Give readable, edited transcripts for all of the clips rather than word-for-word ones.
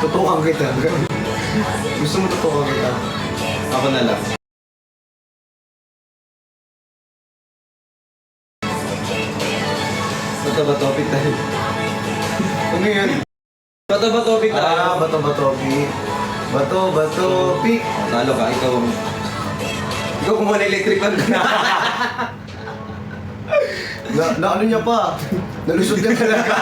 Tutukan kita. Gusto mo tutukan kita? Ako na lang. Bato ba topic tayo? Ano yun? Bato ba topic tayo? Bato, pick. Bato, pick. Talo ka, ikaw. Ikaw kumuha na electric fan ka na. Na ano niya pa? Nalusot niya talaga.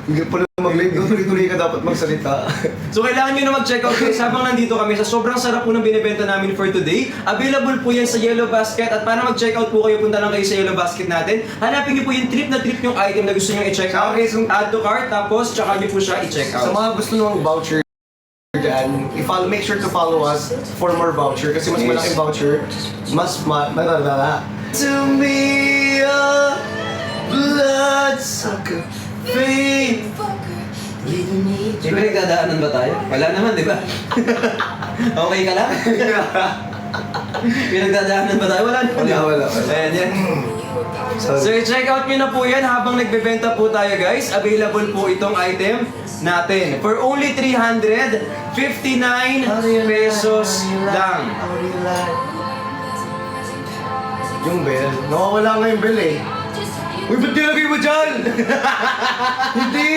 Hindi pa na mag-live. Tuloy-tuloy ka dapat magsalita. So kailangan nyo na mag-check out guys habang nandito kami sa sobrang sarap po ng binibenta namin for today. Available po yan sa Yellow Basket at para mag-check out po kayo, punta lang kayo sa Yellow Basket natin. Hanapin nyo po yung trip na trip yung item na gusto nyo i-check out. Okay, so- Add to cart, tapos tsaka nyo po siya i-check Sa out. mga gusto ng voucher dyan, make sure to follow us for more voucher kasi mas Yes. malaking voucher, mas malalala. To me, a blood sucker, fame. May pinagdadaanan ba tayo? Wala naman, di ba? Okay ka lang? Pinagdadaanan ba tayo? Wala naman. Wala. Ayan yan. So Sorry. check out nyo na po yan habang nagbebenta po tayo guys. Available po itong item natin. For only 359 pesos lang. Yung bell. Nawawala nga yung bell eh. Uy, ba't nilagay mo dyan? Hindi!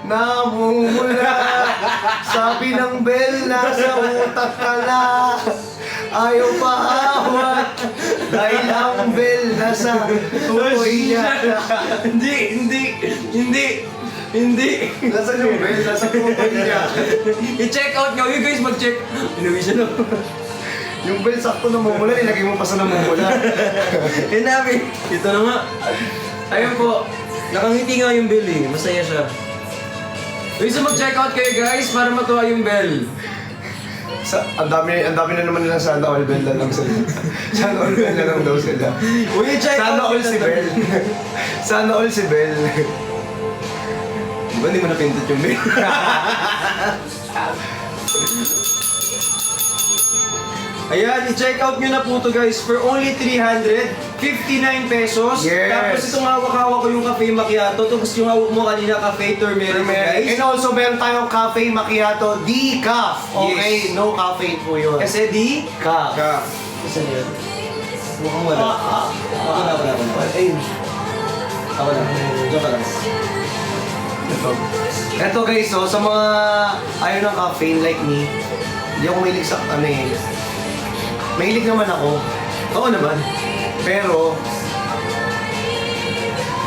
Namumula. Sabi ng bell, nasa utak ka na. Ayaw pa awat. Dahil ang bell, nasa tukoy niya. Hindi. Nasa yung bell, nasa tukoy niya. I-check out nyo. You guys mag-check. Inuwi siya no? Yung bell, sakto namumula, nilagay mo pa sa namumula. Yan namin. Ito na nga. Ayun po. Nakangiti nga yung bell eh. Masaya siya. Guys, so mag-check out kayo guys para matuwa yung bell. Ang dami na naman nilang sana all bell na lang sila. Sana all bell na lang daw sila. Uy, check Sana out all si Bell. Sana all si Bell. Di ba hindi mo napindot yung bell? Ayan, i-check out nyo na po to guys for only 359 pesos. Yes. Tapos itong hawak-hawak ko yung cafe macchiato. Tapos yung hawak mo kanina cafe turmeric guys. And also, meron tayong cafe macchiato decaf. Okay, Yes. no caffeine po yun. Kasi di... Decaf. Ka. Kasi yun. Mukhang wala. Ako na. Ayun. Ako na. Joke lang. Ito guys, so, sa mga ayaw ng caffeine like me, hindi ako mahilig sa ano eh. Mahilig naman ako. Oo naman. Pero,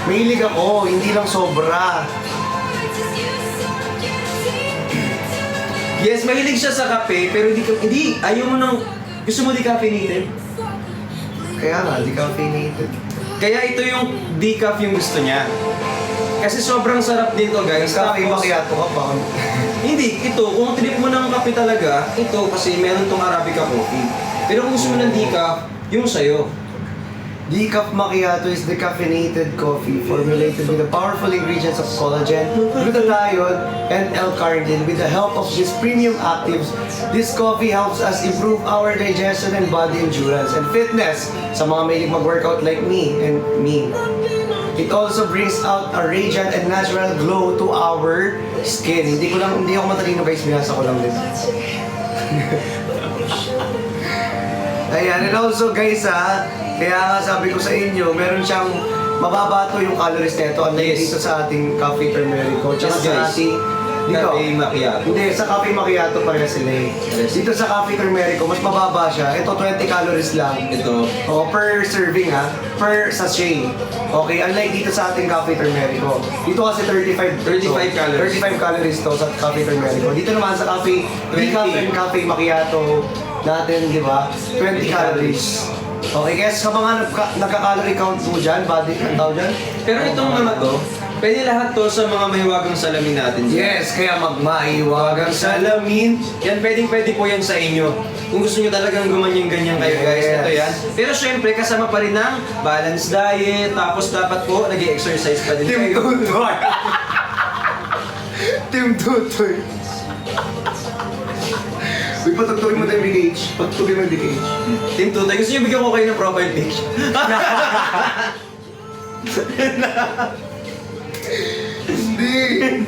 mahilig ako, hindi lang sobra. Yes, mahilig siya sa kape, pero hindi, ayaw mo nang, gusto mo decaffeinated? Kaya nga, decaffeinated. Kaya ito yung decaf yung gusto niya. Kasi sobrang sarap dito guys. Cafe Tapos- macchiato ka pa. Hindi, ito, kung trip mo ng kape talaga, ito kasi meron tong Arabica coffee. Pero kung gusto mo ng decaf, yung sa'yo. Decaf macchiato is decaffeinated coffee formulated with the powerful ingredients of collagen, glutathione, and L-carnitine. With the help of these premium actives, this coffee helps us improve our digestion and body endurance and fitness sa mga mahilig mag-workout like me and me. It also brings out a radiant and natural glow to our skin. Hindi ako matalino guys, binasa ko lang din. Ayan, and also guys kaya nga sabi ko sa inyo, meron siyang mababa to yung calories nito unlike Yes. dito sa ating coffee turmerico. Tsaka Yes, sa guys. ating dito. Cafe macchiato. Hindi, sa coffee macchiato pareha sila eh. Yes. Dito sa coffee turmerico, mas mababa siya. Ito 20 calories lang. Ito. O, per serving per sachet. Okay, unlike dito sa ating coffee turmerico. Dito kasi 35 calories. 35 calories to sa coffee turmerico. Dito naman sa coffee, 20. decaf and coffee macchiato natin, di ba? 20 calories. Okay, kaya sa mga nagka-calorie count mo dyan, body count tao dyan? Pero itong mga to, pwede lahat to sa mga mahiwagang salamin natin. Yes, kaya magmaiwagang salamin. Yan, pwede po yan sa inyo. Kung gusto nyo talagang gumanyan-ganyan kayo guys, Yes. ito yan. Pero syempre, kasama pa rin ng balanced diet, tapos dapat po nag-exercise pa din Team kayo. Tutoy. Team Tutoy. Uy, patugtugin mo tayo BKH. Patugtugin mo BKH. Team Tutoy, gusto nyo bigyan ko kayo ng profile pic? Hindi.